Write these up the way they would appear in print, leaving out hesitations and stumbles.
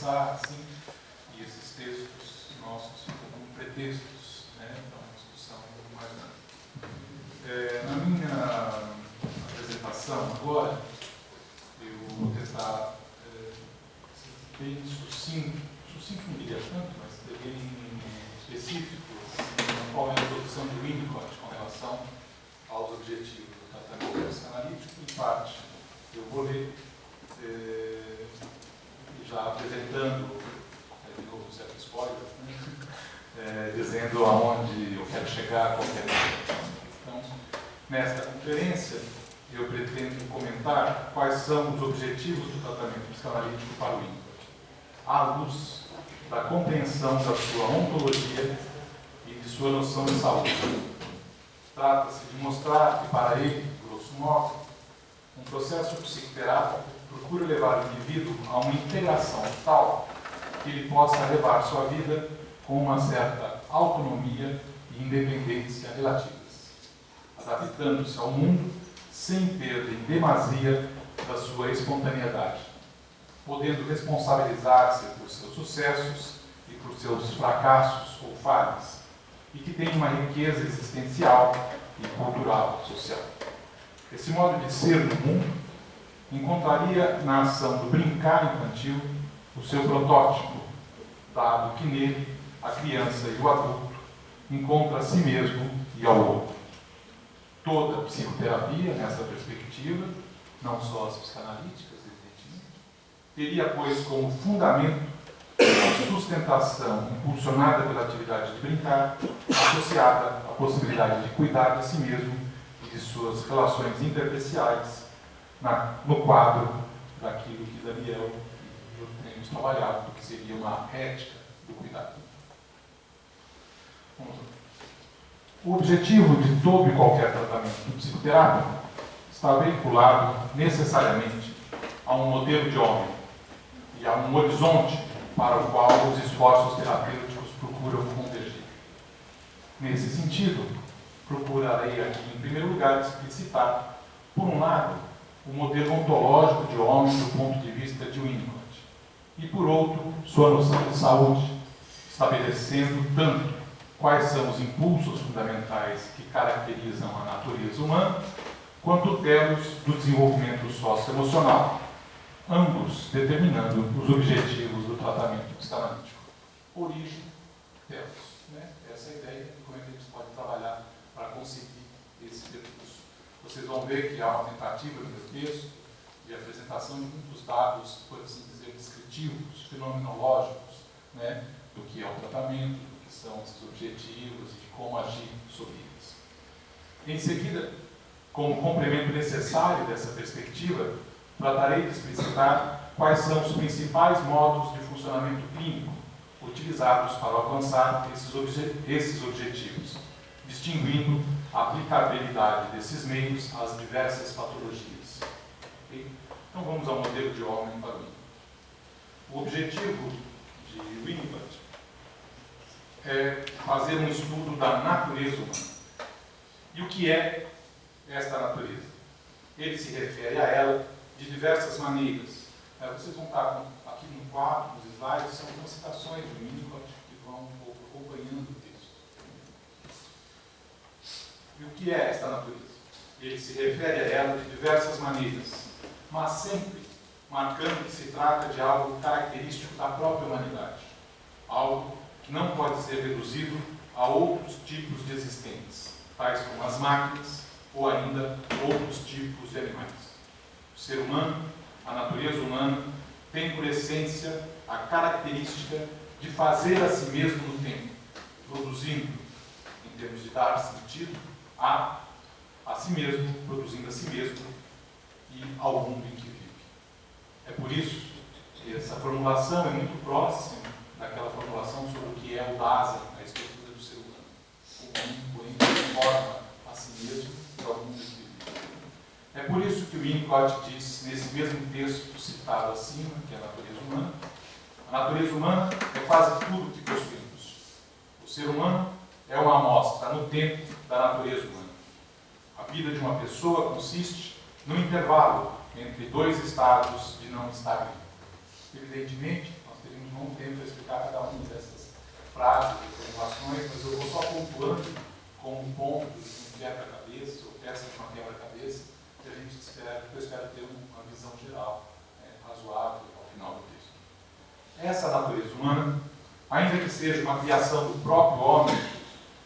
pensar assim, e esses textos nossos ficam como pretextos, né, para uma discussão mais ampla. Na minha apresentação agora, eu vou tentar ser bem sucinto não diria tanto, mas ser bem específico, qual é a posição do Winnicott com relação aos objetivos do tratamento psicanalítico. Em parte, eu vou ler, já apresentando, de novo, um certo spoiler, né? Dizendo aonde eu quero chegar, qual é a questão. Então, nesta conferência, eu pretendo comentar quais são os objetivos do tratamento psicanalítico para o Winnicott, à luz da compreensão da sua ontologia e de sua noção de saúde. Trata-se de mostrar que, para ele, grosso modo, um processo psicoterápico procura levar o indivíduo a uma integração tal que ele possa levar sua vida com uma certa autonomia e independência relativas, adaptando-se ao mundo sem perda em demasia da sua espontaneidade, podendo responsabilizar-se por seus sucessos e por seus fracassos ou falhas, e que tem uma riqueza existencial e cultural social. Esse modo de ser no mundo encontraria na ação do brincar infantil o seu protótipo, dado que nele a criança e o adulto encontram a si mesmo e ao outro. Toda a psicoterapia, nessa perspectiva, não só as psicanalíticas, teria, pois, como fundamento a sustentação impulsionada pela atividade de brincar, associada à possibilidade de cuidar de si mesmo e de suas relações interpessoais, no quadro daquilo que Daniel e eu temos trabalhado, que seria uma ética do cuidado. Vamos lá. O objetivo de todo e qualquer tratamento psicoterápico está vinculado necessariamente a um modelo de homem e a um horizonte para o qual os esforços terapêuticos procuram convergir. Nesse sentido, procurarei aqui, em primeiro lugar, explicitar, por um lado, o modelo ontológico de homem do ponto de vista de Winnicott, e, por outro, sua noção de saúde, estabelecendo tanto quais são os impulsos fundamentais que caracterizam a natureza humana, quanto telos do desenvolvimento socioemocional, ambos determinando os objetivos do tratamento psicanalítico. Origem, telos. Né? Essa é a ideia de como é que a gente pode trabalhar para conseguir esse percurso. Vocês vão ver que há uma tentativa no meu texto de apresentação de muitos dados, por assim dizer, descritivos, fenomenológicos, né? Do que é o tratamento, do que são esses objetivos e de como agir sobre eles. Em seguida, como complemento necessário dessa perspectiva, tratarei de explicitar quais são os principais modos de funcionamento clínico utilizados para alcançar esses objetivos, distinguindo a aplicabilidade desses meios às diversas patologias. Okay? Então vamos ao modelo de homem para o Winnicott. O objetivo de Winnicott é fazer um estudo da natureza humana. E o que é esta natureza? Ele se refere a ela de diversas maneiras. Vocês vão estar aqui no quadro, nos slides, são algumas citações de Winnicott que vão um pouco acompanhando o texto. E o que é esta natureza? Ele se refere a ela de diversas maneiras, mas sempre marcando que se trata de algo característico da própria humanidade, algo que não pode ser reduzido a outros tipos de existentes, tais como as máquinas ou ainda outros tipos de animais. O ser humano, a natureza humana, tem por essência a característica de fazer a si mesmo no tempo, produzindo, em termos de dar sentido, a si mesmo, produzindo a si mesmo e ao mundo em que vive. É por isso que essa formulação é muito próxima daquela formulação sobre o que é o Dasein, a estrutura do ser humano. O homem, porém, forma a si mesmo e ao mundo em que vive. É por isso que o Winnicott diz, nesse mesmo texto citado acima, que é a natureza humana, a natureza humana é quase tudo que possuímos. O ser humano é uma amostra no tempo da natureza humana. A vida de uma pessoa consiste no intervalo entre dois estados de não estar vivo. Evidentemente, nós teríamos não tento explicar cada uma dessas frases e formulações, mas eu vou só pontuando como um ponto de um quebra-cabeça, ou peça de uma quebra-cabeça, que eu espero ter uma visão geral razoável ao final do texto. Essa natureza humana, ainda que seja uma criação do próprio homem,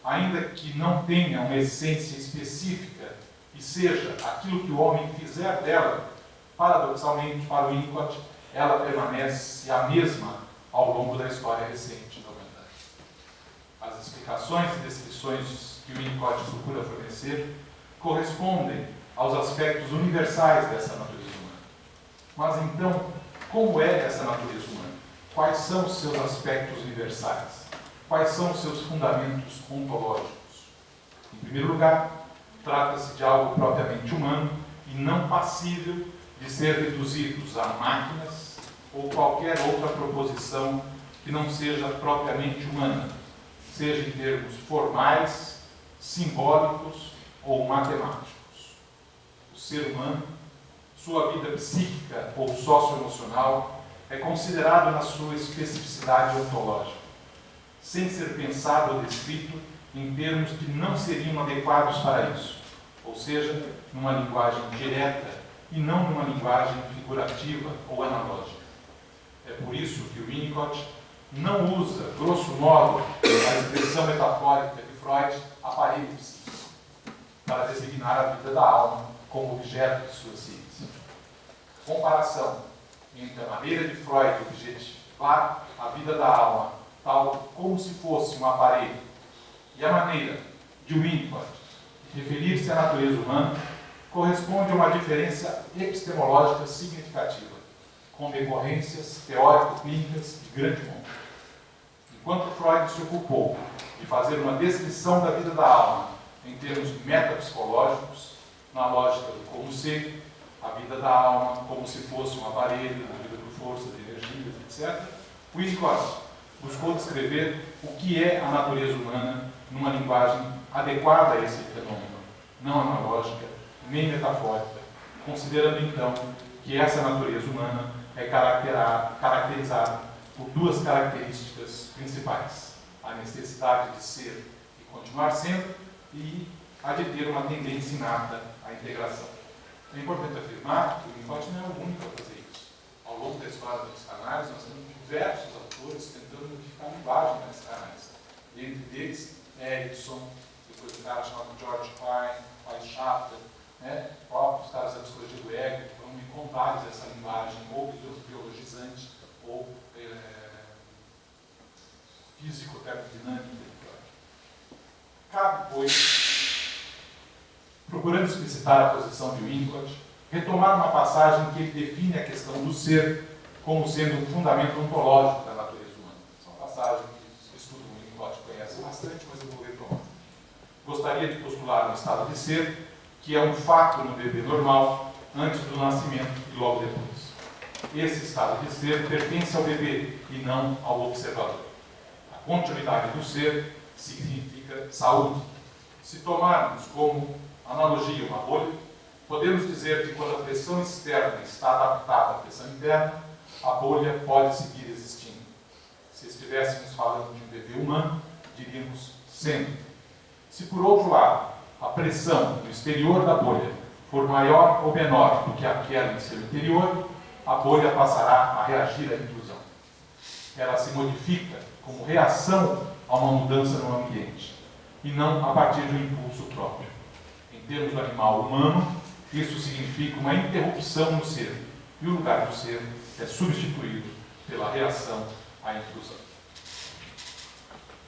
ainda que não tenha uma essência específica e seja aquilo que o homem fizer dela, paradoxalmente, para o Winnicott, ela permanece a mesma ao longo da história recente da humanidade. As explicações e descrições que o Winnicott procura fornecer correspondem aos aspectos universais dessa natureza humana. Mas então, como é essa natureza humana? Quais são os seus aspectos universais? Quais são os seus fundamentos ontológicos? Em primeiro lugar, trata-se de algo propriamente humano e não passível de ser reduzidos a máquinas ou qualquer outra proposição que não seja propriamente humana, seja em termos formais, simbólicos ou matemáticos. O ser humano, sua vida psíquica ou socioemocional, é considerado na sua especificidade ontológica, sem ser pensado ou descrito em termos que não seriam adequados para isso, ou seja, numa linguagem direta e não numa linguagem figurativa ou analógica. É por isso que o Winnicott não usa, grosso modo, a expressão metafórica de Freud, aparelho psíquico, para designar a vida da alma como objeto de sua ciência. Comparação entre a maneira de Freud objetivar a vida da alma, tal como se fosse um aparelho, e a maneira de Winnicott de referir-se à natureza humana, corresponde a uma diferença epistemológica significativa, com decorrências teórico-clínicas de grande monta. Enquanto Freud se ocupou de fazer uma descrição da vida da alma em termos metapsicológicos, na lógica do como ser, a vida da alma como se fosse um aparelho, movido por força de energias, etc., Winnicott buscou descrever o que é a natureza humana numa linguagem adequada a esse fenômeno, não analógica, nem metafórica, considerando então que essa natureza humana é caracterizada por duas características principais: a necessidade de ser e continuar sendo, e a de ter uma tendência inata à integração. É importante afirmar que o Winnicott não é o único a fazer isso. Ao longo da história da psicanálise, nós temos diversos autores tentando modificar a linguagem da psicanálise. Entre deles, Erickson, depois um cara chamado George Klein, Schaffer, próprios caras da psicologia do ego, que vão encontrar essa linguagem ou biologizante ou físico-termodinâmica. Cabe, pois, procurando explicitar a posição de Winnicott, retomar uma passagem que ele define a questão do ser como sendo um fundamento ontológico da natureza humana. Essa é uma passagem que o estudo do Winnicott conhece bastante, mas eu vou retomar. Gostaria de postular um estado de ser que é um fato no bebê normal antes do nascimento e logo depois. Esse estado de ser pertence ao bebê e não ao observador. A continuidade do ser significa saúde. Se tomarmos como analogia uma bolha, podemos dizer que quando a pressão externa está adaptada à pressão interna, a bolha pode seguir existindo. Se estivéssemos falando de um bebê humano, diríamos sempre. Se por outro lado, a pressão no exterior da bolha for maior ou menor do que aquela em seu interior, a bolha passará a reagir à intrusão. Ela se modifica como reação a uma mudança no ambiente, e não a partir de um impulso próprio. Em termos do animal humano, isso significa uma interrupção no ser, e o lugar do ser é substituído pela reação à intrusão.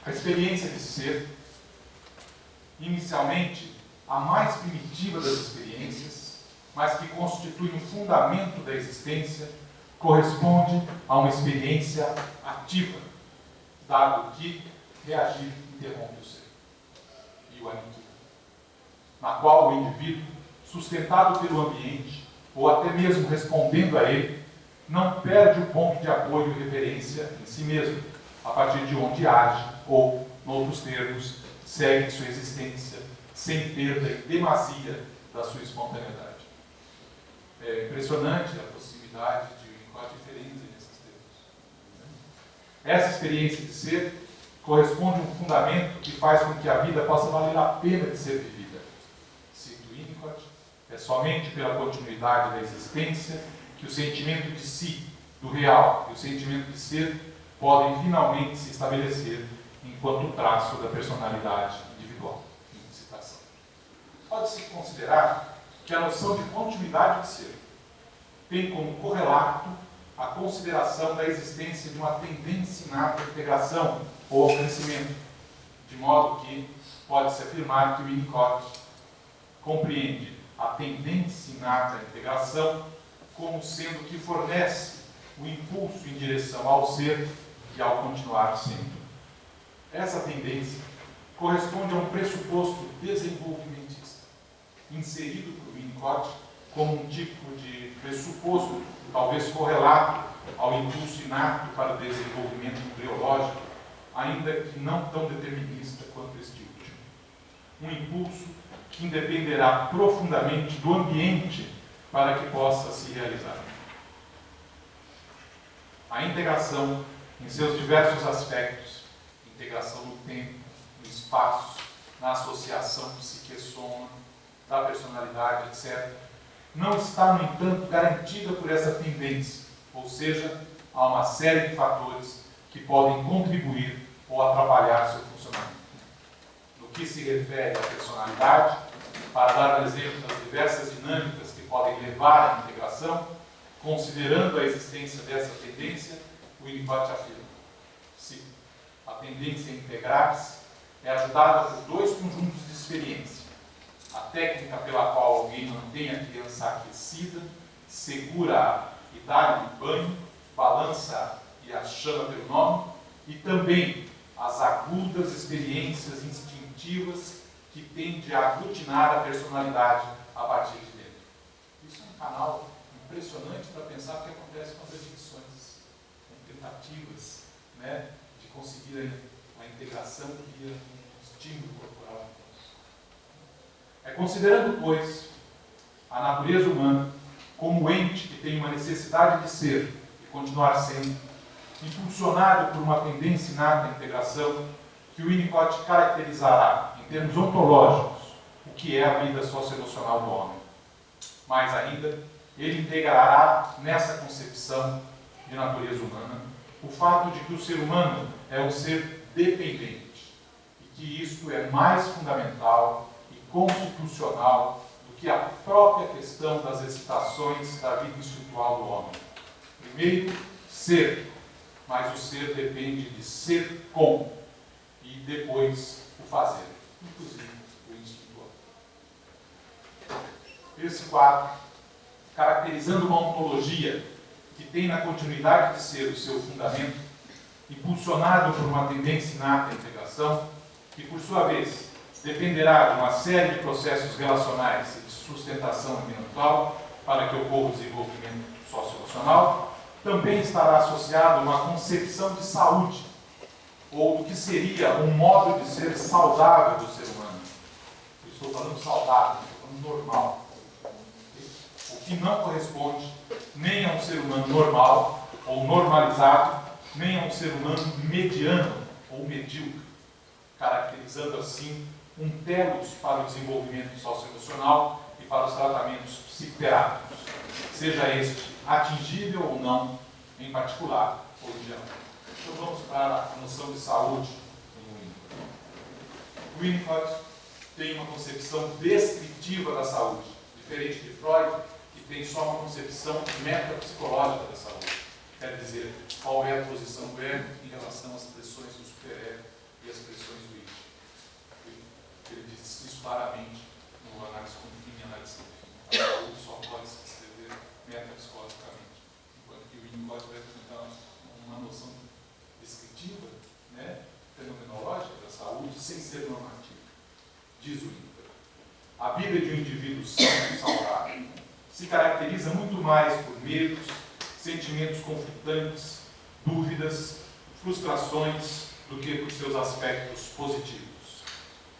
A experiência de ser, inicialmente, a mais primitiva das experiências, mas que constitui um fundamento da existência, corresponde a uma experiência ativa, dado que reagir interrompe o ser e o aniquila, na qual o indivíduo, sustentado pelo ambiente, ou até mesmo respondendo a ele, não perde o ponto de apoio e referência em si mesmo, a partir de onde age, ou, noutros termos, segue sua existência, sem perda em demasia da sua espontaneidade. É impressionante a possibilidade de Winnicott referir nesses termos. Essa experiência de ser corresponde a um fundamento que faz com que a vida possa valer a pena de ser vivida. Cito Winnicott, é somente pela continuidade da existência que o sentimento de si, do real, e o sentimento de ser podem finalmente se estabelecer enquanto traço da personalidade individual. Fim de citação. Pode-se considerar que a noção de continuidade de ser tem como correlato a consideração da existência de uma tendência inata à integração ou ao crescimento, de modo que pode-se afirmar que o Winnicott compreende a tendência inata à integração como sendo que fornece o impulso em direção ao ser e ao continuar sendo. Essa tendência corresponde a um pressuposto desenvolvimentista, inserido por Winnicott como um tipo de pressuposto, talvez correlato ao impulso inato para o desenvolvimento embriológico, ainda que não tão determinista quanto este último. Um impulso que independerá profundamente do ambiente para que possa se realizar. A integração, em seus diversos aspectos, integração no tempo, no espaço, na associação psique-soma, da personalidade, etc., não está, no entanto, garantida por essa tendência, ou seja, há uma série de fatores que podem contribuir ou atrapalhar seu funcionamento. No que se refere à personalidade, para dar exemplo das diversas dinâmicas que podem levar à integração, considerando a existência dessa tendência, o Winnicott afirma: se a tendência a integrar-se é ajudada por dois conjuntos de experiência, a técnica pela qual alguém mantém a criança aquecida, segura-a e dá-lhe um banho, balança e a chama pelo nome, e também as agudas experiências instintivas que tende a aglutinar a personalidade a partir de dentro. Isso é um canal impressionante para pensar o que acontece com as adicções, com tentativas, né, de conseguir a integração via um estímulo corporal. É considerando, pois, a natureza humana como ente que tem uma necessidade de ser e continuar sendo, impulsionado por uma tendência inata à integração, que o Winnicott caracterizará, em termos ontológicos, o que é a vida socioemocional do homem. Mais ainda, ele integrará nessa concepção de natureza humana o fato de que o ser humano é um ser dependente e que isto é mais fundamental e constitucional do que a própria questão das excitações da vida instintual do homem. Primeiro, ser, mas o ser depende de ser com, e depois o fazer, inclusive o instintual. Esse quadro, caracterizando uma ontologia que tem na continuidade de ser o seu fundamento, impulsionado por uma tendência inata à integração, que por sua vez dependerá de uma série de processos relacionais e de sustentação ambiental para que ocorra o desenvolvimento socioemocional, também estará associado a uma concepção de saúde, ou do que seria um modo de ser saudável do ser humano. Eu estou falando saudável, estou falando normal. O que não corresponde nem a um ser humano normal ou normalizado, nem a um ser humano mediano ou medíocre, caracterizando assim um telos para o desenvolvimento socioemocional e para os tratamentos psicoterápicos, seja este atingível ou não, em particular ou em geral. Então vamos para a noção de saúde em Winnicott. Winnicott tem uma concepção descritiva da saúde, diferente de Freud, que tem só uma concepção metapsicológica da saúde. Quer dizer, qual é a posição do ego em relação às pressões do superego e às pressões do id. Ele diz isso claramente no análise contínua e análise sem fim. A saúde só pode se descrever metapsicologicamente, enquanto que o Winnicott vai apresentar uma noção descritiva, né, fenomenológica da saúde, sem ser normativa. Diz o Winnicott: a vida de um indivíduo são saudável se caracteriza muito mais por medos, sentimentos conflitantes, dúvidas, frustrações, do que por seus aspectos positivos.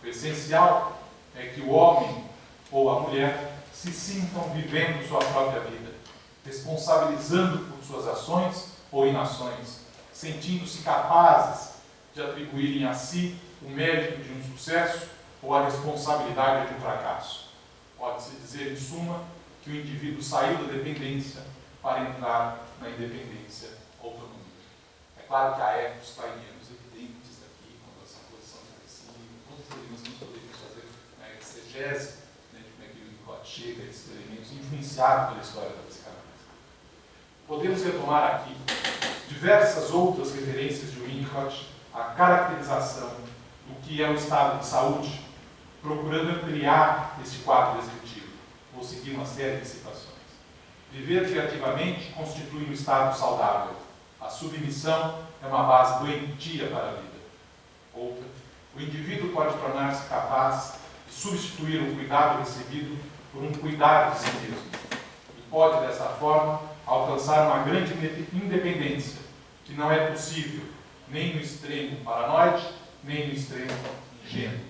O essencial é que o homem ou a mulher se sintam vivendo sua própria vida, responsabilizando por suas ações ou inações, sentindo-se capazes de atribuírem a si o mérito de um sucesso ou a responsabilidade de um fracasso. Pode-se dizer, em suma, que o indivíduo saiu da dependência para entrar na independência ou autonomia. É claro que há ecos kleinianos evidentes aqui, quando essa posição é parecida, nós poderíamos fazer uma exegese, né, de como é que o Winnicott chega a esses elementos, influenciado pela história da psicanálise. Podemos retomar aqui diversas outras referências de Winnicott à caracterização do que é o estado de saúde, procurando ampliar este quadro descritivo. Vou seguir uma série de citações. Viver criativamente constitui um estado saudável. A submissão é uma base doentia para a vida. Outra, o indivíduo pode tornar-se capaz de substituir o cuidado recebido por um cuidar de si mesmo. E pode, dessa forma, alcançar uma grande independência, que não é possível nem no extremo paranoide, nem no extremo ingênuo.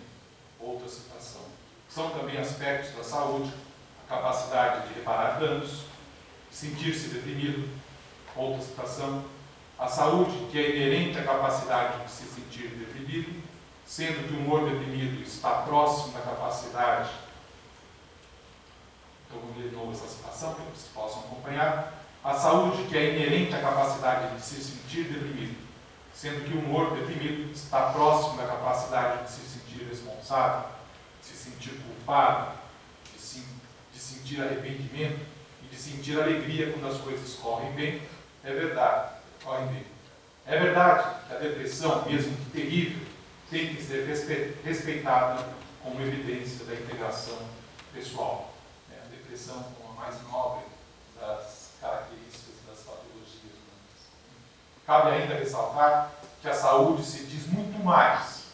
Outra citação. São também aspectos da saúde, a capacidade de reparar danos, sentir-se deprimido. Outra citação. A saúde, que é inerente à capacidade de se sentir deprimido, sendo que o humor deprimido está próximo da capacidade. Então, vou ler de novo essa citação, para que vocês possam acompanhar. A saúde, que é inerente à capacidade de se sentir deprimido, sendo que o humor deprimido está próximo da capacidade de se sentir responsável, de se sentir culpado, de sentir arrependimento e de sentir alegria quando as coisas correm bem, é verdade, correm bem. É verdade que a depressão, mesmo que terrível, tem que ser respeitada como evidência da integração pessoal. A depressão como a mais nobre das características das patologias humanas. Cabe ainda ressaltar que a saúde se diz muito mais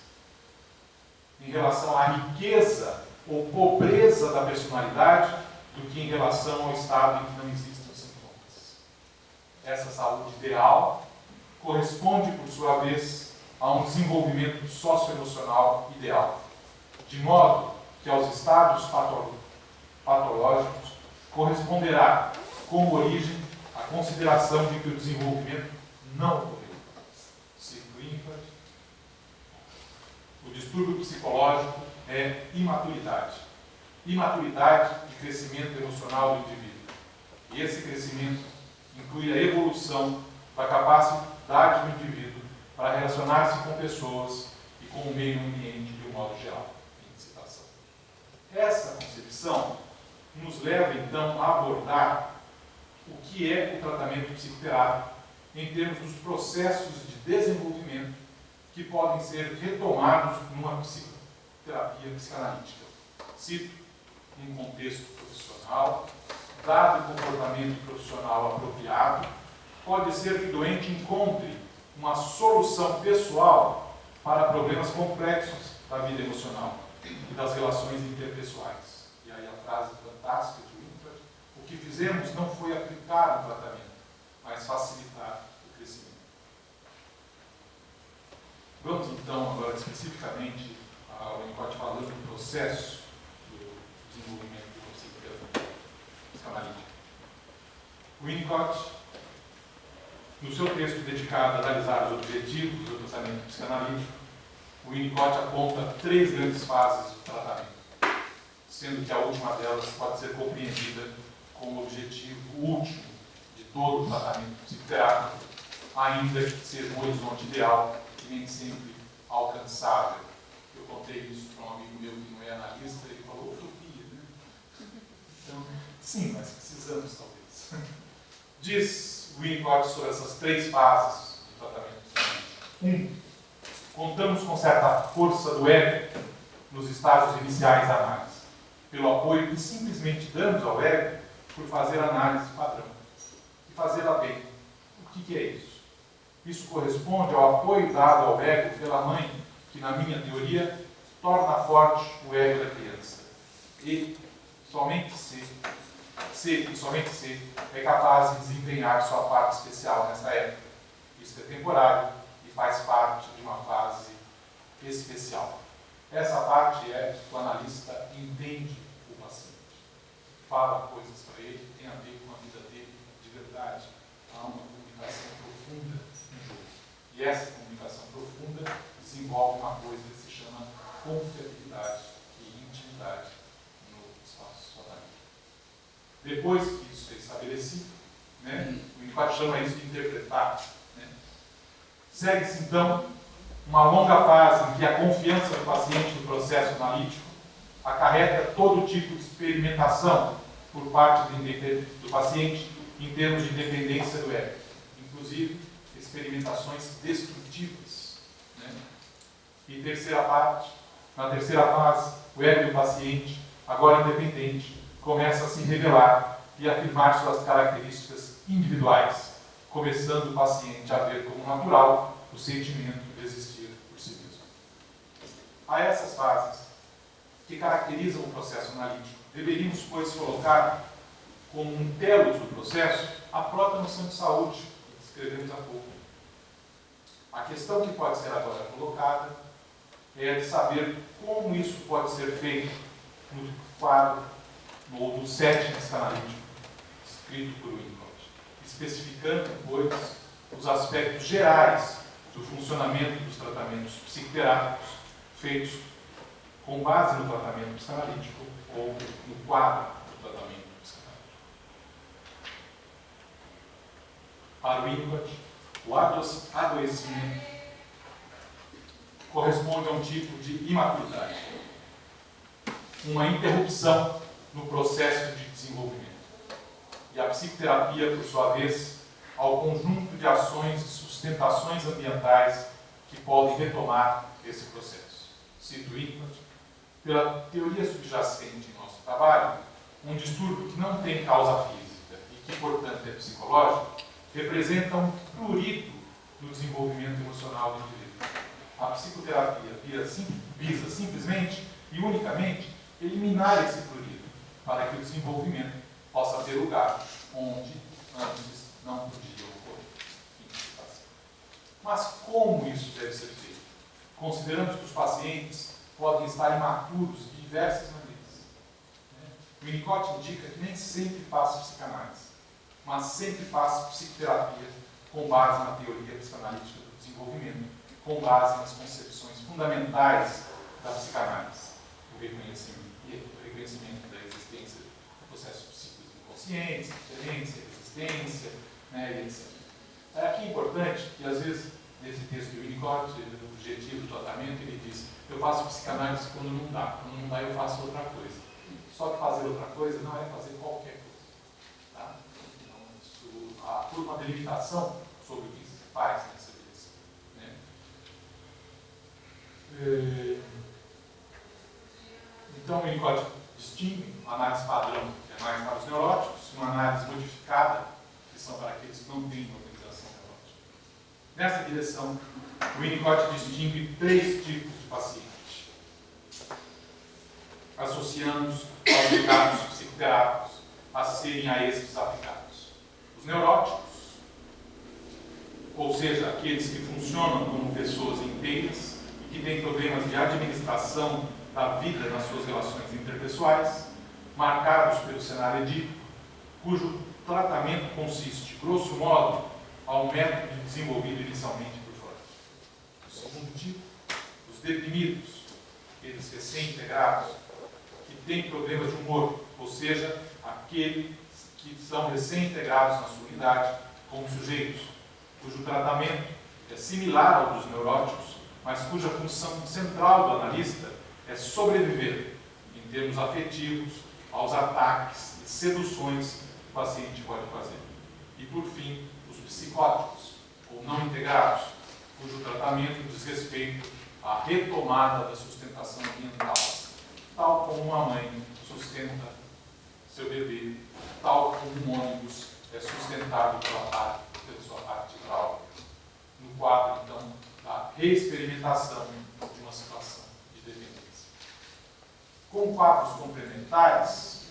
em relação à riqueza ou pobreza da personalidade do que em relação ao estado em que não existem os sintomas. Essa saúde ideal corresponde, por sua vez, a um desenvolvimento socioemocional ideal, de modo que aos estados patológicos corresponderá, como origem, a consideração de que o desenvolvimento não ocorreu. O distúrbio psicológico é imaturidade. Imaturidade e crescimento emocional do indivíduo. E esse crescimento inclui a evolução da capacidade do indivíduo para relacionar-se com pessoas e com o meio ambiente de um modo geral. Fim de citação. Essa concepção nos leva, então, a abordar o que é o tratamento psicoterápico em termos dos processos de desenvolvimento que podem ser retomados numa psicoterapia psicanalítica. Cito, num contexto profissional, dado o comportamento profissional apropriado, pode ser que o doente encontre uma solução pessoal para problemas complexos da vida emocional e das relações interpessoais. E aí a frase fantástica de Winnicott: o que fizemos não foi aplicar um tratamento, mas facilitar o crescimento. Vamos então agora especificamente ao Winnicott falando do processo do desenvolvimento da psicoterapia psicanalítica. Winnicott, no seu texto dedicado a analisar os objetivos do tratamento psicanalítico, Winnicott aponta 3 grandes fases do tratamento, sendo que a última delas pode ser compreendida como o objetivo último de todo o tratamento psicoterápico, ainda que seja um horizonte ideal e nem sempre alcançável. Eu contei isso para um amigo meu que não é analista, ele falou utopia, né? Então, sim, mas precisamos talvez. Diz Winnicott sobre essas 3 fases do tratamento psicanalítico. 1. Contamos com certa força do ego nos estágios iniciais da análise, pelo apoio que simplesmente damos ao ego por fazer análise padrão e fazê-la bem. O que é isso? Isso corresponde ao apoio dado ao ego pela mãe, que, na minha teoria, torna forte o ego da criança. E somente se é capaz de desempenhar sua parte especial nessa época. Isso é temporário e faz parte de uma fase especial. Essa parte é que o analista entende o paciente, fala coisas para ele que tem a ver com a vida dele de verdade. Há uma comunicação profunda no jogo. estabelecido, né? O Winnicott chama isso de interpretar. Né? Segue-se, então, uma longa fase em que a confiança do paciente no processo analítico acarreta todo tipo de experimentação por parte do paciente em termos de dependência do ego, inclusive experimentações destrutivas. Né? E na terceira fase, o ego do paciente, agora independente, começa a se revelar e afirmar suas características individuais, começando o paciente a ver como natural o sentimento de existir por si mesmo. A essas fases, que caracterizam o processo analítico, deveríamos, pois, colocar como um telos do processo a própria noção de saúde, que descrevemos há pouco. A questão que pode ser agora colocada é de saber como isso pode ser feito no quadro ou no setting psicanalítico escrito por Winnicott, especificando, pois, os aspectos gerais do funcionamento dos tratamentos psicoterápicos feitos com base no tratamento psicanalítico ou no quadro do tratamento psicanalítico. Para Winnicott, o adoecimento corresponde a um tipo de imaturidade, uma interrupção no processo de desenvolvimento. E a psicoterapia, por sua vez, ao conjunto de ações e sustentações ambientais que podem retomar esse processo. Cito Winnicott: pela teoria subjacente em nosso trabalho, um distúrbio que não tem causa física e que, portanto, é psicológico, representa um prurido no desenvolvimento emocional do indivíduo. A psicoterapia visa simplesmente e unicamente eliminar esse prurido, para que o desenvolvimento possa ter lugar onde antes não podia ocorrer. Mas como isso deve ser feito? Consideramos que os pacientes podem estar imaturos de diversas maneiras. Winnicott indica que nem sempre faço psicanálise, mas sempre faço psicoterapia com base na teoria psicanalítica do desenvolvimento, com base nas concepções fundamentais da psicanálise, o reconhecimento da existência do processo psíquico inconsciente, interferência, resistência, né, e etc. Aqui é importante que, às vezes, nesse texto de Winnicott, o objetivo do tratamento, ele diz: eu faço psicanálise quando não dá eu faço outra coisa. Só que fazer outra coisa não é fazer qualquer coisa. Tá? Então, isso, há toda uma delimitação sobre o que se faz nessa direção. Né? Então, Winnicott distingue uma análise padrão, que é mais para os neuróticos, e uma análise modificada, que são para aqueles que não têm organização neurótica. Nessa direção, Winnicott distingue 3 tipos de pacientes, associando-os aos cuidados psicoterápicos a serem a esses aplicados. Os neuróticos, ou seja, aqueles que funcionam como pessoas inteiras e que têm problemas de administração da vida nas suas relações interpessoais, marcados pelo cenário edípico, cujo tratamento consiste, grosso modo, ao método desenvolvido inicialmente por Freud. O segundo tipo, os deprimidos, aqueles recém-integrados, que têm problemas de humor, ou seja, aqueles que são recém-integrados na sua unidade como sujeitos, cujo tratamento é similar ao dos neuróticos, mas cuja função central do analista é sobreviver, em termos afetivos, aos ataques e seduções que o paciente pode fazer. E, por fim, os psicóticos, ou não integrados, cujo tratamento diz respeito à retomada da sustentação ambiental, tal como uma mãe sustenta seu bebê, tal como um ônibus é sustentado pela sua parte hidráulica. No quadro, então, da reexperimentação de uma situação de dependência. Com quadros complementares,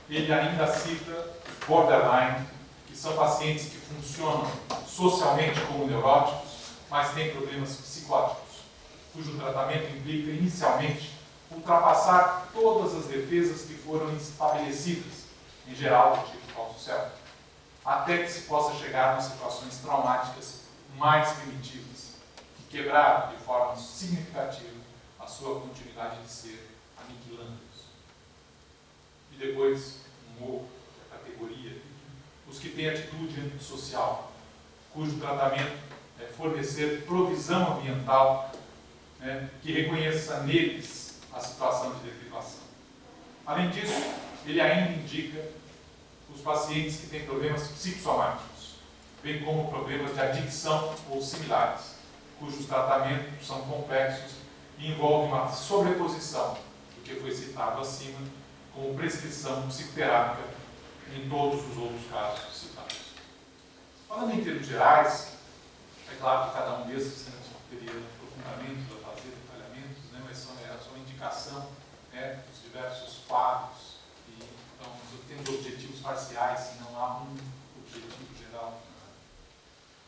ele ainda cita os borderline, que são pacientes que funcionam socialmente como neuróticos, mas têm problemas psicóticos, cujo tratamento implica inicialmente ultrapassar todas as defesas que foram estabelecidas, em geral do tipo falso-self, até que se possa chegar nas situações traumáticas mais primitivas, que quebraram de forma significativa a sua continuidade de ser, aniquilando-os. E depois, um outro, que é categoria os que têm atitude antissocial, cujo tratamento é fornecer provisão ambiental, né, que reconheça neles a situação de deprivação. Além disso, ele ainda indica os pacientes que têm problemas psicossomáticos, bem como problemas de adicção ou similares, cujos tratamentos são complexos e envolvem uma sobreposição do que foi citado acima, como prescrição psicoterápica em todos os outros casos citados. Falando em termos gerais, é claro que cada um desses teria aprofundamentos a fazer, detalhamentos, né, mas é só uma indicação, né, dos diversos quadros, e então temos objetivos parciais, não há um objetivo geral.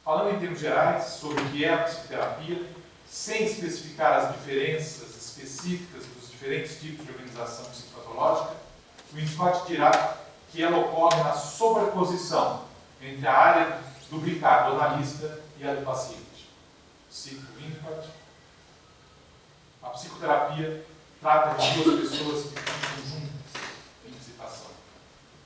Falando em termos gerais sobre o que é a psicoterapia, sem especificar as diferenças específicas dos diferentes tipos de organização psicopatológica, o Winnicott dirá que ela ocorre na sobreposição entre a área do bricado analista e a do paciente. Cito Winnicott. A psicoterapia trata de duas pessoas que ficam juntas em citação.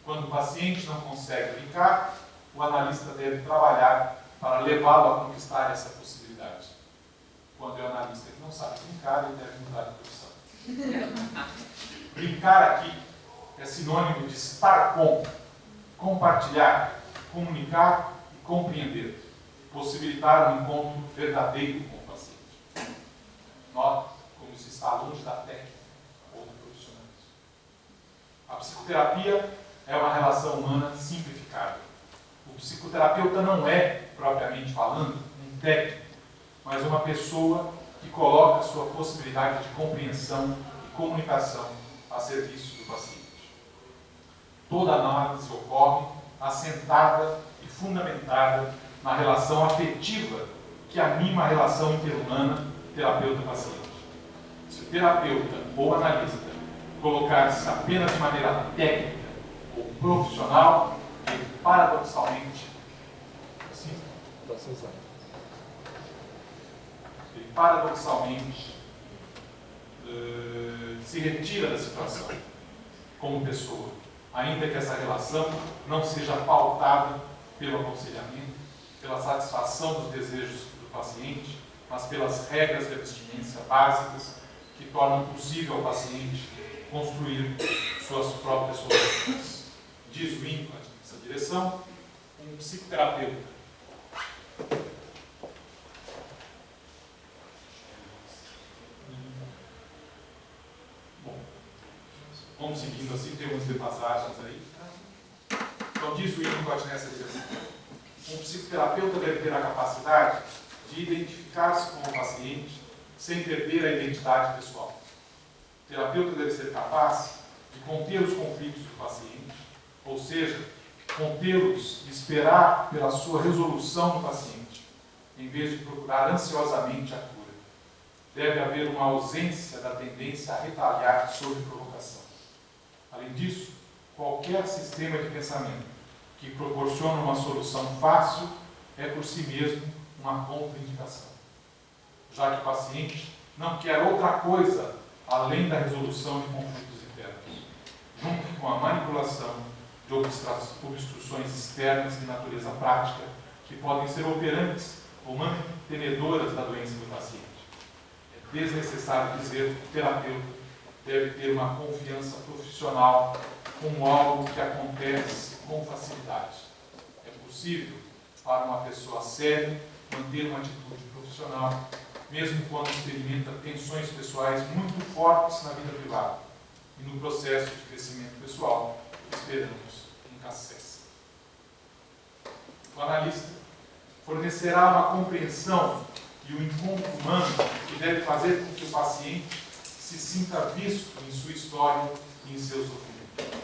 Quando o paciente não consegue brincar, o analista deve trabalhar para levá-lo a conquistar essa possibilidade. Quando é o analista que não sabe brincar, ele deve mudar de profissão. Brincar aqui é sinônimo de estar com, compartilhar, comunicar e compreender, possibilitar um encontro verdadeiro com o paciente. Nota como isso está longe da técnica ou do profissionalismo. A psicoterapia é uma relação humana simplificada. O psicoterapeuta não é, propriamente falando, um técnico, mas uma pessoa que coloca sua possibilidade de compreensão e comunicação a serviço do paciente. Toda análise ocorre assentada e fundamentada na relação afetiva que anima a relação interhumana terapeuta-paciente. Se o terapeuta ou analista colocar-se apenas de maneira técnica ou profissional, ele paradoxalmente se retira da situação como pessoa, ainda que essa relação não seja pautada pelo aconselhamento, pela satisfação dos desejos do paciente, mas pelas regras de abstinência básicas que tornam possível ao paciente construir suas próprias soluções. Diz Winnicott nessa direção, um psicoterapeuta vamos seguindo assim, tem umas passagens aí. Então, diz o Winnicott nessa direção. Um psicoterapeuta deve ter a capacidade de identificar-se com o paciente sem perder a identidade pessoal. O terapeuta deve ser capaz de conter os conflitos do paciente, ou seja, contê-los e esperar pela sua resolução no paciente, em vez de procurar ansiosamente a cura. Deve haver uma ausência da tendência a retaliar sob provocação. Além disso, qualquer sistema de pensamento que proporciona uma solução fácil é por si mesmo uma contraindicação, já que o paciente não quer outra coisa além da resolução de conflitos internos, junto com a manipulação de obstruções externas de natureza prática que podem ser operantes ou mantenedoras da doença do paciente. É desnecessário dizer que o terapeuta deve ter uma confiança profissional com algo que acontece com facilidade. É possível para uma pessoa séria manter uma atitude profissional, mesmo quando experimenta tensões pessoais muito fortes na vida privada e no processo de crescimento pessoal, esperamos nunca cesse. O analista fornecerá uma compreensão e um encontro humano que deve fazer com que o paciente se sinta visto em sua história e em seu sofrimento.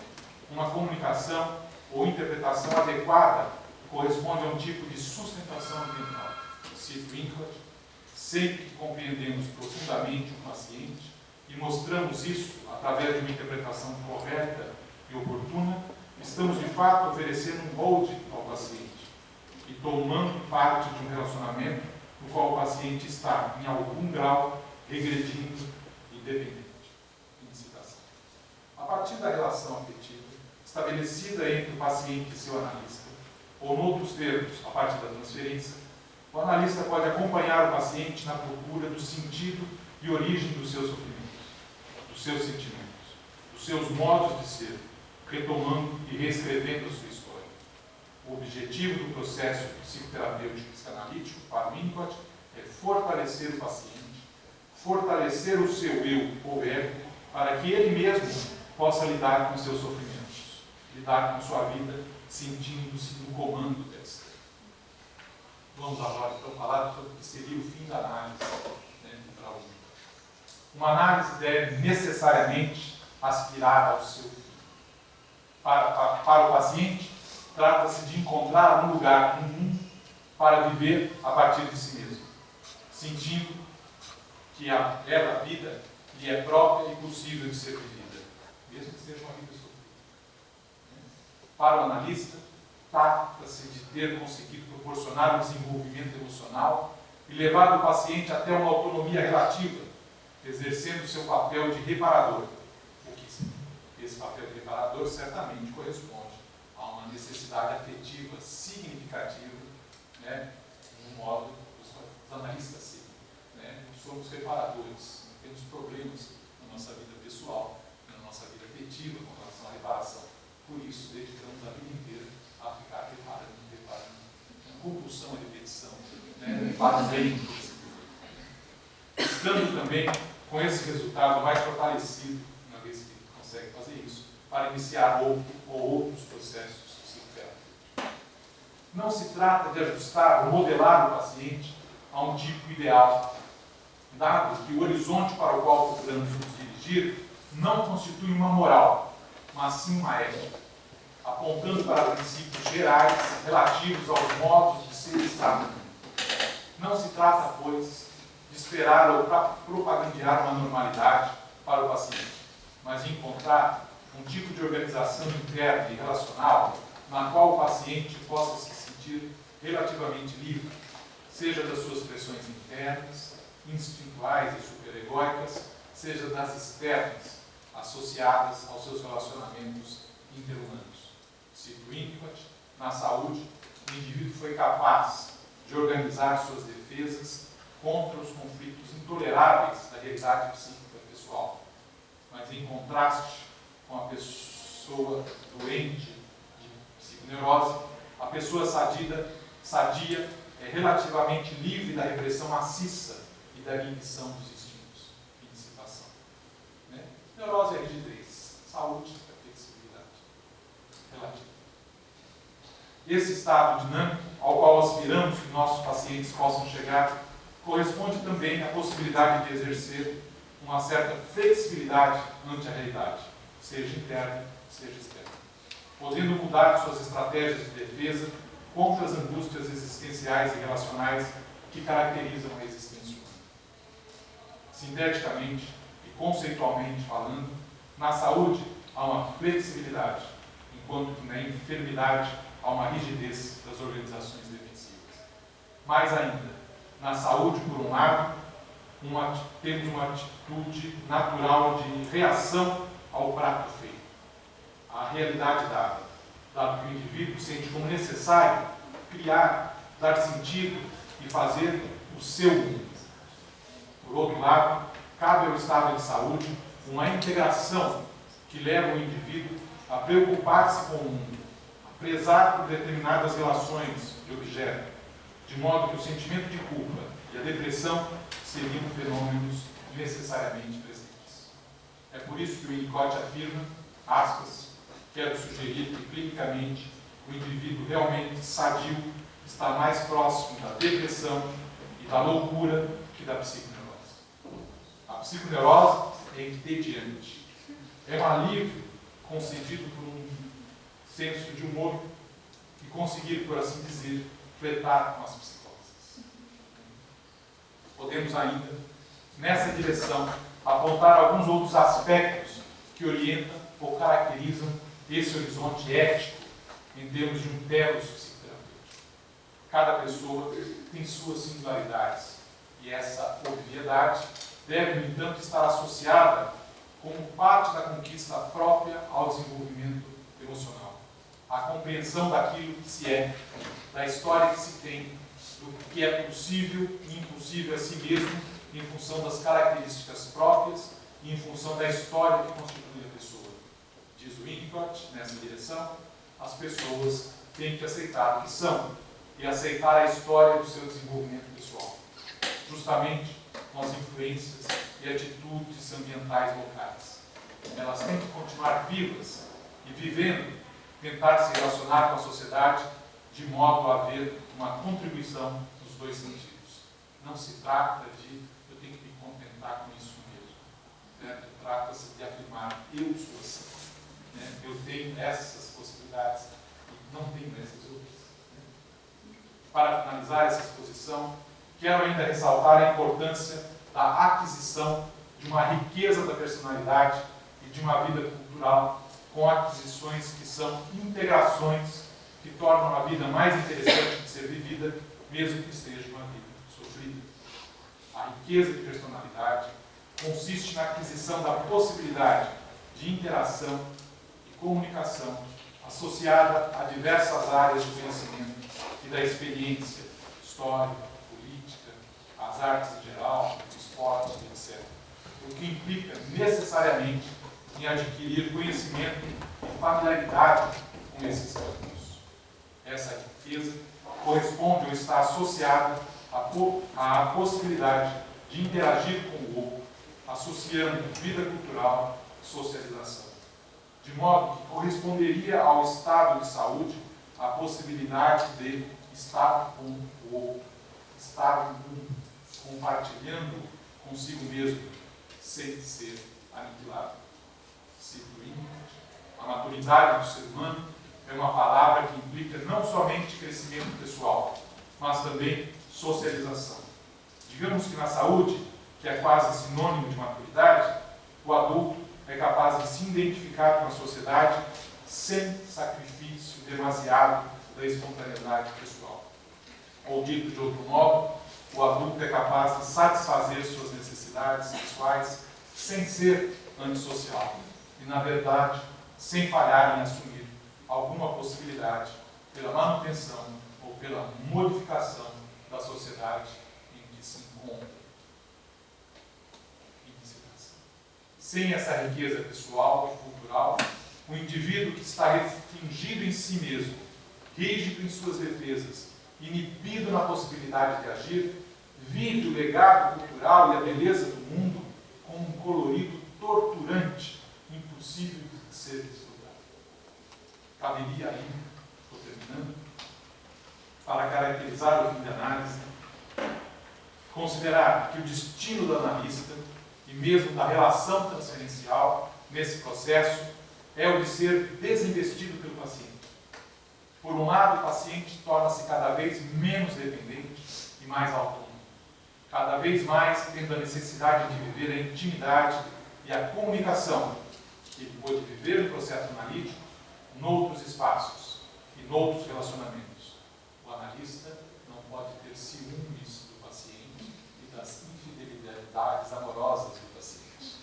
Uma comunicação ou interpretação adequada corresponde a um tipo de sustentação ambiental. Cito Winnicott, sempre que compreendemos profundamente o paciente e mostramos isso através de uma interpretação correta e oportuna, estamos de fato oferecendo um molde ao paciente e tomando parte de um relacionamento no qual o paciente está, em algum grau, regredindo e dependente. A partir da relação afetiva, estabelecida entre o paciente e seu analista, ou, noutros termos, a partir da transferência, o analista pode acompanhar o paciente na procura do sentido e origem dos seus sofrimentos, dos seus sentimentos, dos seus modos de ser, retomando e reescrevendo a sua história. O objetivo do processo psicoterapêutico psicanalítico para o Winnicott é fortalecer o paciente, fortalecer o seu eu ou ego, para que ele mesmo possa lidar com seus sofrimentos, lidar com sua vida, sentindo-se no comando desta. Vamos agora então falar sobre o que seria o fim da análise, né, para o Winnicott. Uma análise deve necessariamente aspirar ao seu fim. Para o paciente, trata-se de encontrar um lugar no mundo para viver a partir de si mesmo, sentindo que a vida lhe é própria e possível de ser vivida, mesmo que seja uma vida sofrida. Para o analista, trata-se de ter conseguido proporcionar um desenvolvimento emocional e levar o paciente até uma autonomia relativa, exercendo seu papel de reparador. Esse papel de reparador certamente corresponde a uma necessidade afetiva significativa, né, no modo dos analistas serem. Né? Somos reparadores, temos problemas na nossa vida pessoal, na nossa vida afetiva com relação à reparação. Por isso, dedicamos a vida inteira a ficar reparando. Uma compulsão, a repetição, né, para o bem. Estando também com esse resultado mais fortalecido, uma vez que consegue fazer isso, para iniciar outros processos psicoterapêuticos. Não se trata de ajustar ou modelar o paciente a um tipo ideal, dado que o horizonte para o qual procuramos nos dirigir não constitui uma moral, mas sim uma ética, apontando para princípios gerais relativos aos modos de ser e estar no mundo. Não se trata, pois, de esperar ou propagandear uma normalidade para o paciente, mas de encontrar um tipo de organização interna e relacional na qual o paciente possa se sentir relativamente livre, seja das suas pressões internas, instintuais e superegóicas, seja das externas, associadas aos seus relacionamentos interhumanos. Cito Winnicott, na saúde, o indivíduo foi capaz de organizar suas defesas contra os conflitos intoleráveis da realidade psíquica pessoal. Mas em contraste com a pessoa doente de psiconeurose, a pessoa sadia é relativamente livre da repressão maciça e da inibição dos instintos e dissipação. Né? Neurose é rigidez, saúde é flexibilidade relativa. Esse estado dinâmico ao qual aspiramos que nossos pacientes possam chegar corresponde também à possibilidade de exercer uma certa flexibilidade ante a realidade, seja interna, seja externa, podendo mudar suas estratégias de defesa contra as angústias existenciais e relacionais que caracterizam a existência humana. Sinteticamente e conceitualmente falando, na saúde há uma flexibilidade, enquanto que na enfermidade há uma rigidez das organizações defensivas. Mais ainda, na saúde, por um lado, temos uma atitude natural de reação ao prato feito, à realidade dada, dado que o indivíduo sente como necessário criar, dar sentido e fazer o seu mundo. Por outro lado, cabe ao estado de saúde uma integração que leva o indivíduo a preocupar-se com o mundo, a prezar por determinadas relações de objeto, de modo que o sentimento de culpa e a depressão seriam fenômenos necessariamente presentes. É por isso que o Winnicott afirma, aspas, quero sugerir que clinicamente o indivíduo realmente sadio está mais próximo da depressão e da loucura que da psiconeurose. A psiconeurose é entediante, é um alívio concedido por um senso de humor e conseguir, por assim dizer, flertar com as psicoses. Podemos ainda, nessa direção, apontar alguns outros aspectos que orientam ou caracterizam esse horizonte ético em termos de um telos psicoterapêutico. Cada pessoa tem suas singularidades e essa obviedade deve, no entanto, estar associada como parte da conquista própria ao desenvolvimento emocional. A compreensão daquilo que se é, da história que se tem, do que é possível e impossível a si mesmo, em função das características próprias e em função da história que constitui a pessoa. Diz o Winnicott, nessa direção, as pessoas têm que aceitar o que são e aceitar a história do seu desenvolvimento pessoal, justamente com as influências e atitudes ambientais locais. Elas têm que continuar vivas e vivendo, tentar se relacionar com a sociedade de modo a haver uma contribuição nos dois sentidos. Não se trata de eu tenho que me contentar com isso mesmo. Certo? Trata-se de afirmar eu sou assim. Né? Eu tenho essas possibilidades e não tenho essas outras. Né? Para finalizar essa exposição, quero ainda ressaltar a importância da aquisição de uma riqueza da personalidade e de uma vida cultural com aquisições que são integrações que tornam a vida mais interessante de ser vivida, mesmo que seja uma vida sofrida. A riqueza de personalidade consiste na aquisição da possibilidade de interação e comunicação associada a diversas áreas do conhecimento e da experiência, história, política, as artes em geral, o esporte, etc. O que implica necessariamente em adquirir conhecimento e familiaridade com esses campos. Essa riqueza corresponde ou está associada à possibilidade de interagir com o outro, associando vida cultural e socialização. De modo que corresponderia ao estado de saúde a possibilidade de estar com o outro, estar compartilhando consigo mesmo, sem ser aniquilado. Cito Winnicott, a maturidade do ser humano é uma palavra que implica não somente crescimento pessoal, mas também socialização. Digamos que na saúde, que é quase sinônimo de maturidade, o adulto é capaz de se identificar com a sociedade sem sacrifício demasiado da espontaneidade pessoal. Ou dito de outro modo, o adulto é capaz de satisfazer suas necessidades pessoais sem ser antissocial e, na verdade, sem falhar em assumir alguma possibilidade pela manutenção ou pela modificação da sociedade em que se encontra. Sem essa riqueza pessoal e cultural, o indivíduo que está restringido em si mesmo, rígido em suas defesas, inibido na possibilidade de agir, vive o legado cultural e a beleza do mundo com um colorido torturante, impossível de ser desfrutado. Caberia ainda, estou terminando, para caracterizar o fim da análise, considerar que o destino do analista e mesmo da relação transferencial nesse processo é o de ser desinvestido pelo paciente. Por um lado, o paciente torna-se cada vez menos dependente e mais autônomo, cada vez mais tendo a necessidade de viver a intimidade e a comunicação que ele pôde viver no processo analítico noutros espaços e noutros relacionamentos. O analista não pode ter ciúmes do paciente e das infidelidades amorosas do paciente.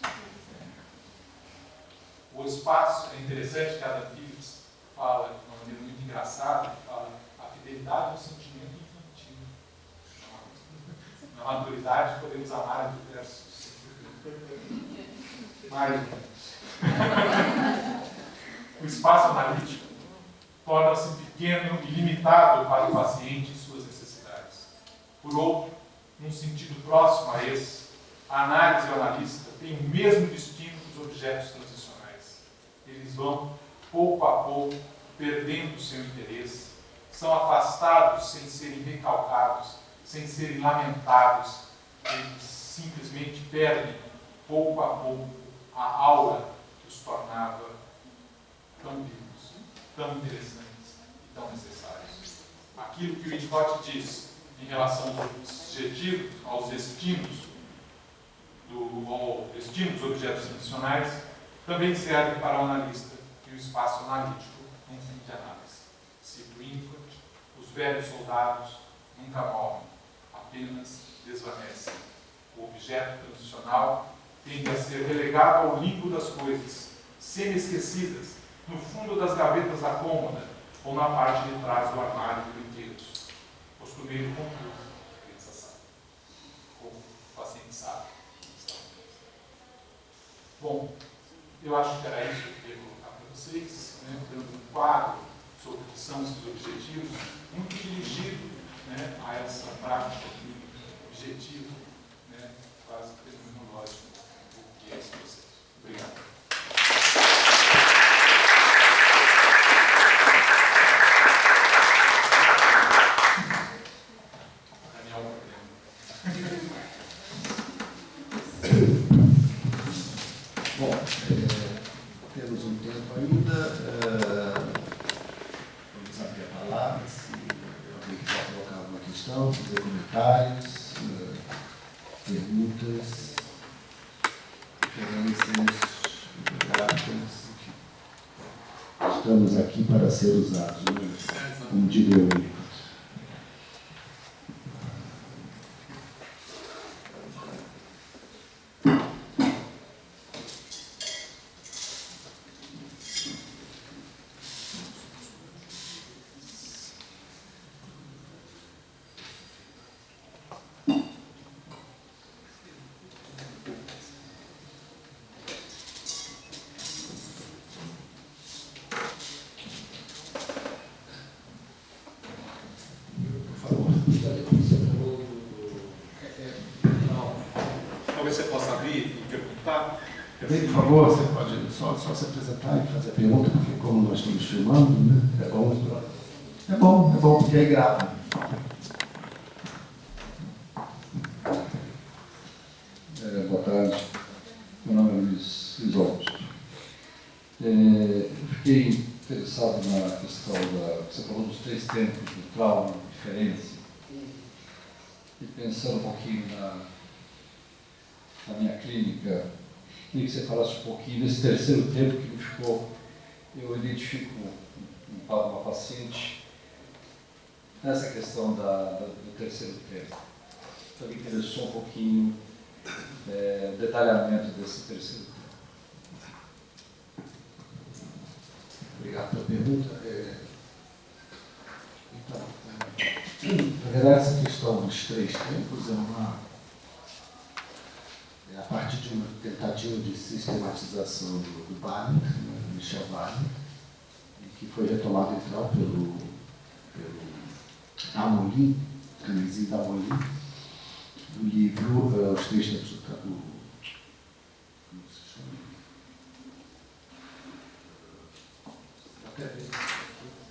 O espaço, é interessante que Adam Phillips fala de uma maneira muito engraçada, fala a fidelidade é um sentimento infantil. Na maturidade podemos amar a diversos. Mais ou menos. O espaço analítico torna-se pequeno e limitado para o paciente e suas necessidades. Por outro, num sentido próximo a esse, a análise e o analista têm o mesmo destino que os objetos transicionais. Eles vão, pouco a pouco, perdendo o seu interesse, são afastados sem serem recalcados, sem serem lamentados, eles simplesmente perdem, pouco a pouco, a aura que os tornava tão vivos, tão interessantes e tão necessários. Aquilo que o Winnicott diz em relação aos destinos dos objetos tradicionais, também serve para o analista e o espaço analítico num fim de análise. Cito Winnicott, os velhos soldados nunca morrem, apenas desvanecem. O objeto tradicional tende a ser relegado ao limbo das coisas, semi-esquecidas, no fundo das gavetas da cômoda ou na parte de trás do armário de brinquedos. Costumeiro conclui, a criança sabe. Ou o paciente sabe. Bom, eu acho que era isso que eu queria colocar para vocês, né, dando um quadro sobre o que são esses objetivos, muito dirigido, né, a essa prática objetiva, né, quase terminológica do que é esse processo. Obrigado. Bom, temos um tempo ainda. Vamos abrir a palavra, se alguém quiser colocar alguma questão, fazer comentários, perguntas, referências, gráficas. Estamos aqui para ser usados, né? Como diria o Winnicott. Talvez você possa abrir e perguntar. Bem, por favor, você pode só se apresentar e fazer a pergunta, porque como nós estamos filmando, né? É bom, porque aí grava. Boa tarde, meu nome é Luiz Augusto. Eu fiquei interessado na questão você falou dos 3 tempos, do trauma, diferença, e pensando um pouquinho na minha clínica, queria que você falasse um pouquinho desse terceiro tempo que me ficou. Eu identifico uma paciente nessa questão do terceiro tempo. Então, me interessou um pouquinho o detalhamento desse terceiro tempo. Obrigado pela pergunta. Na verdade, essa questão dos 3 tempos é a partir de uma tentativa de sistematização do Barnett, Michel Barnett, que foi retomado então pelo Amolim, Canizinho da Amolim, do livro Os 3 Tempos do Como se chama?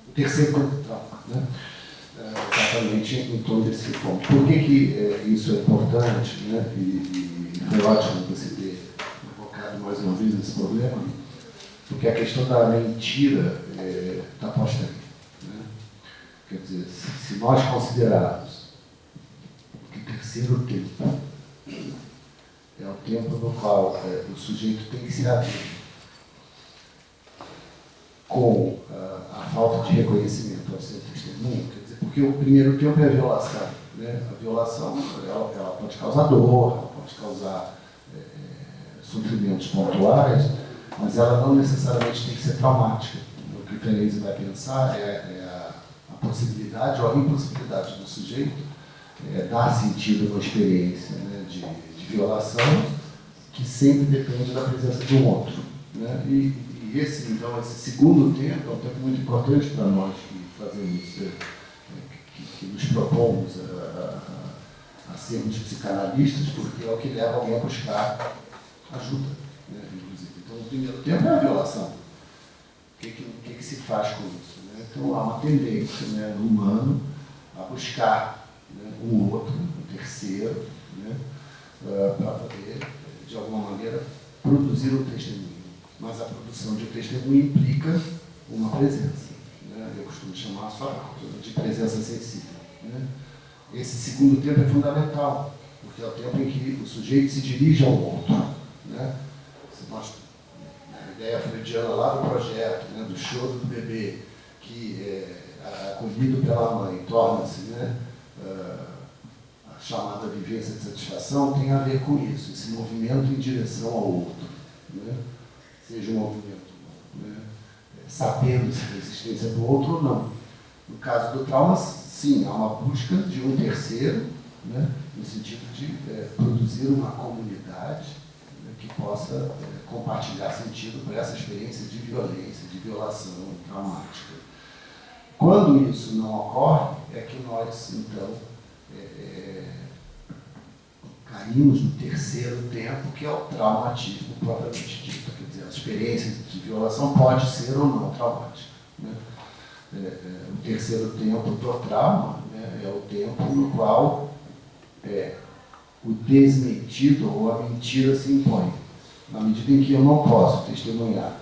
O terceiro tempo do trauma, né? Exatamente em torno desse ponto. Por que isso é importante, né? E foi ótimo você ter invocado mais uma vez esse problema, porque a questão da mentira está posta aí. Né? Quer dizer, se nós considerarmos que o terceiro tempo é o tempo no qual o sujeito tem que se abrir com a falta de reconhecimento ao seu testemunho, quer dizer, porque o primeiro tempo é a violação. Né? A violação ela pode causar dor, ela pode causar sofrimentos pontuais, mas ela não necessariamente tem que ser traumática. O que o Ferenczi vai pensar é a possibilidade ou a impossibilidade do sujeito dar sentido a uma experiência, né, de violação que sempre depende da presença de um outro. Né? E esse segundo tempo é um tempo muito importante para nós que fazemos, que nos propomos a sermos psicanalistas, porque é o que leva alguém a buscar ajuda, né, inclusive. Então, o primeiro tempo é a violação. O que se faz com isso? Né? Então, há uma tendência, né, no humano a buscar, né, um outro, um terceiro, né, para poder, de alguma maneira, produzir um testemunho. Mas a produção de um testemunho implica uma presença. Né? Eu costumo chamar só de presença sensível. Né? Esse segundo tempo é fundamental, porque é o tempo em que o sujeito se dirige ao outro. Né? A ideia freudiana lá do projeto, né, do choro do bebê, que acolhido pela mãe, torna-se, né, a chamada vivência de satisfação, tem a ver com isso, esse movimento em direção ao outro. Né? Seja um movimento, né, sabendo-se da existência do outro ou não. No caso do trauma, sim, há uma busca de um terceiro, né, no sentido de produzir uma comunidade, né, que possa compartilhar sentido para essa experiência de violência, de violação traumática. Quando isso não ocorre, é que nós, então, caímos no terceiro tempo, que é o traumatismo propriamente dito. Quer dizer, a experiência de violação pode ser ou não traumática, né? O terceiro tempo do trauma, né, é o tempo no qual o desmentido ou a mentira se impõe. Na medida em que eu não posso testemunhar,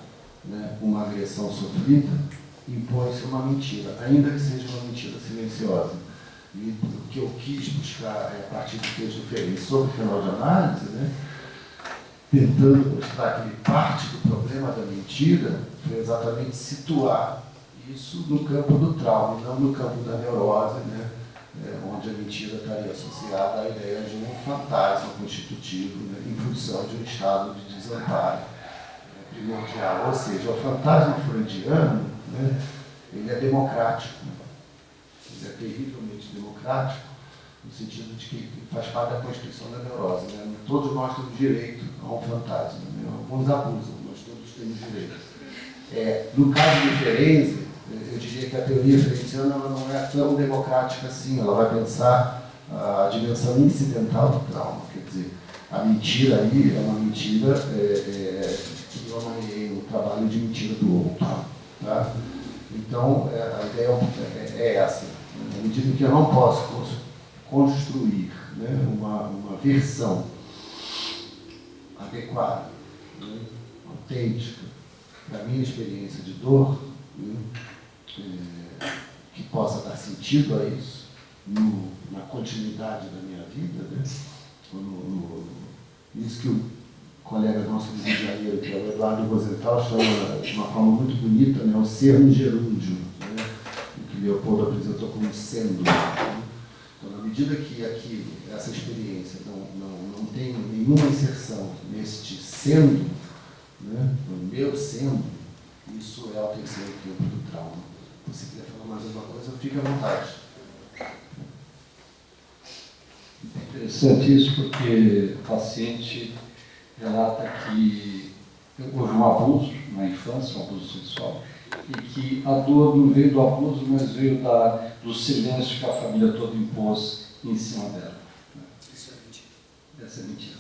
né, uma agressão sofrida, impõe-se uma mentira, ainda que seja uma mentira silenciosa. E o que eu quis buscar a partir de textos diferentes sobre o fenômeno de análise, né, tentando mostrar que parte do problema da mentira foi exatamente situar isso no campo do trauma, e não no campo da neurose, né, onde a mentira estaria associada à ideia de um fantasma constitutivo, né, em função de um estado de desamparo primordial. Ou seja, o fantasma freudiano, né, ele é democrático, ele é terrivelmente democrático, no sentido de que faz parte da constituição da neurose. Né? Todos nós temos direito a um fantasma, né? Alguns abusam, mas todos temos direito. No caso de Ferenczi, eu diria que a teoria ferenciana não é tão democrática assim, ela vai pensar a dimensão incidental do trauma, quer dizer, a mentira aí é uma mentira que eu nomeei no trabalho de mentira do outro. Tá? Então, a ideia é essa. Na medida em que eu não posso construir, né, uma versão adequada, né, autêntica, da minha experiência de dor, né, que possa dar sentido a isso, na continuidade da minha vida, né, isso que o colega nosso do Rio de Janeiro, que é o Eduardo Rosenthal, chama de uma forma muito bonita, né, o ser no gerúndio, né, que Leopoldo apresentou como sendo. Né? Então, na medida que aqui essa experiência não tem nenhuma inserção neste sendo, né, no meu sendo, isso é o terceiro tempo do trauma. Então, se quiser falar mais alguma coisa, fique à vontade. É interessante isso, porque o paciente relata que houve um abuso na infância, um abuso sexual, e que a dor não veio do abuso, mas veio do silêncio que a família toda impôs em cima dela. Isso é mentira. Essa é mentira.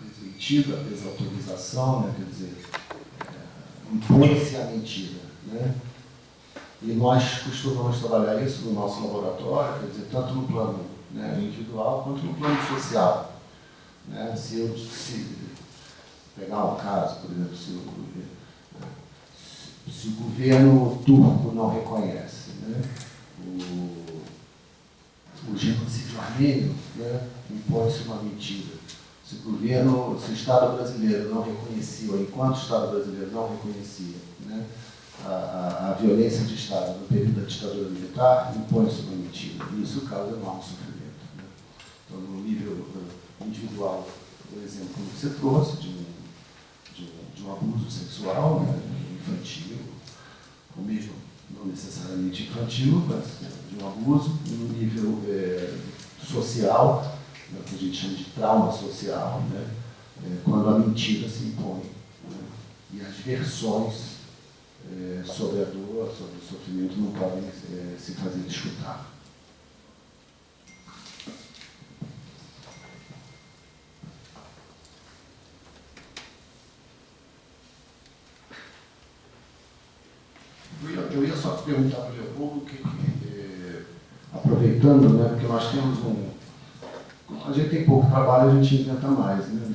Desmentida, desautorização, né? Quer dizer, impõe-se a mentira, né? E nós costumamos trabalhar isso no nosso laboratório, quer dizer, tanto no plano, né, individual quanto no plano social. Né? Se pegar um caso, por exemplo, se o governo turco não reconhece, né, o genocídio armênio, né, impõe-se uma mentira. Se o Estado brasileiro não reconhecia, ou enquanto o Estado brasileiro não reconhecia, né, a violência de Estado no período da ditadura militar, impõe-se uma mentira. E isso causa enorme sofrimento. Né? Então, no nível individual, por exemplo, como você trouxe, de um abuso sexual, né, infantil, ou mesmo não necessariamente infantil, mas de um abuso, e no nível social, né, que a gente chama de trauma social, né, quando a mentira se impõe, né, e as versões sobre a dor, sobre o sofrimento, não podem se fazer escutar. Eu ia só perguntar para o Leopoldo, aproveitando, né, porque nós temos a gente tem pouco trabalho, a gente inventa mais, né,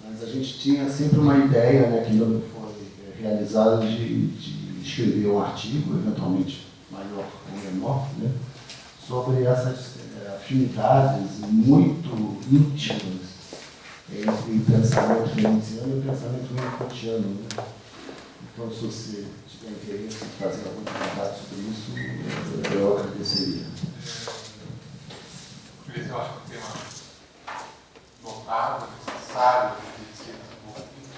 mas a gente tinha sempre uma ideia, né, que ainda não foi realizada, de escrever um artigo, eventualmente maior ou menor, né, sobre essas afinidades muito íntimas entre o pensamento ferenciano e o pensamento kantiano, né. Então, se você tiver interesse em fazer algum comentário sobre isso, eu agradeceria. Eu acho que é um tema notável, necessário, de ser desenvolvido.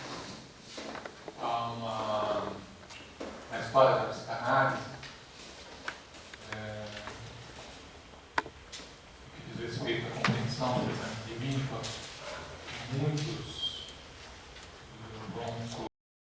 história da psicanálise, no que diz respeito à compreensão do exame clínico, muitos